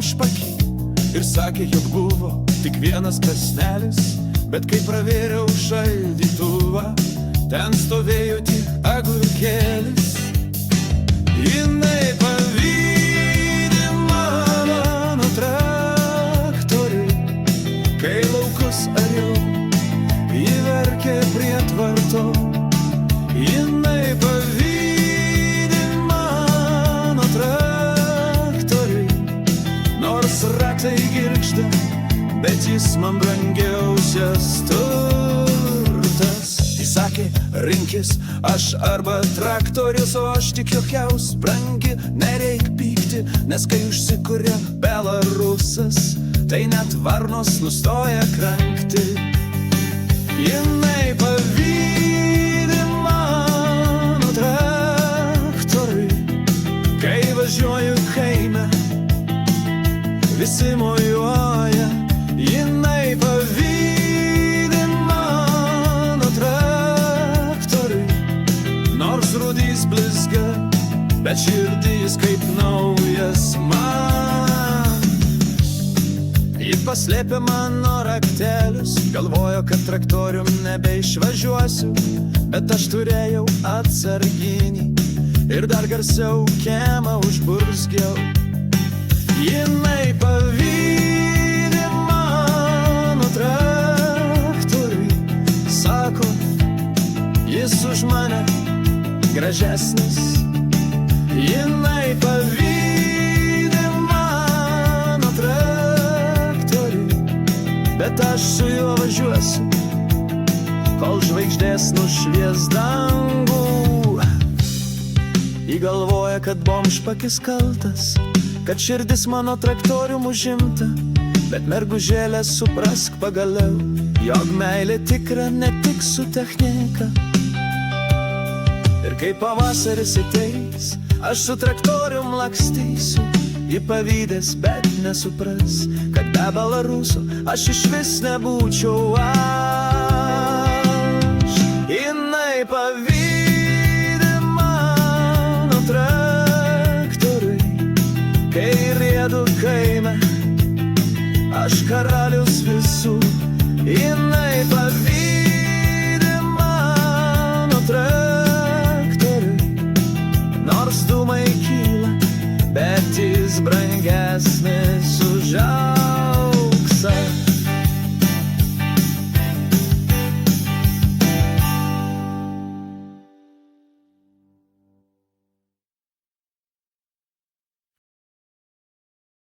bomžpakį ir sakė, jog buvo tik vienas kąsnelis, bet kai pravėriau šaldytuvą, ten stovėjo tik agurkėlis. Jinai pavydi mano traktorių, kai laukus ariau, ji verkė prie tvarto. Jinai pavydi mano traktorių, nors ratai girgžda, bet jis man brangiausias turtas. Jis sakė, rinkis, aš arba traktorius, o aš tik juokiaus, brangi, nereik pykti, nes kai užsikuria Belarusas, tai net varnos nustoja krankti. Jinai pavydi mano traktoriui, kai važiuoju kaime, visi mojuoja. Jinai pavydi mano traktoriui, nors rūdys blizga, bet širdys kaip naujas man. Ji paslėpė mano raktelius, galvojo, kad traktorium nebeišvažiuosiu, bet aš turėjau atsarginį ir dar garsiau kiemą užburzgiau. Jinai pavydi mano traktoriui, sako, jis už mane gražesnis. Jinai pavydi mano traktoriui, bet aš su juo važiuosiu, kol žvaigždės nušvies dangų. Ji galvoja, kad bomžpakis kaltas, kad širdis mano traktorium užimta, bet mergužėlė, suprask pagaliau, jog meilė tikra ne tik su technika. Ir kai pavasaris ateis, aš su traktorium lakstysiu, ji pavydės, bet nesupras, kad be Belaruso aš išvis nebūčiau aš. Jinai pavydi mano traktoriui, kai riedu kaime, aš karalius visų. Jinai pavydi mano traktoriui, nors dūmai kyla, bet jis brangesnis.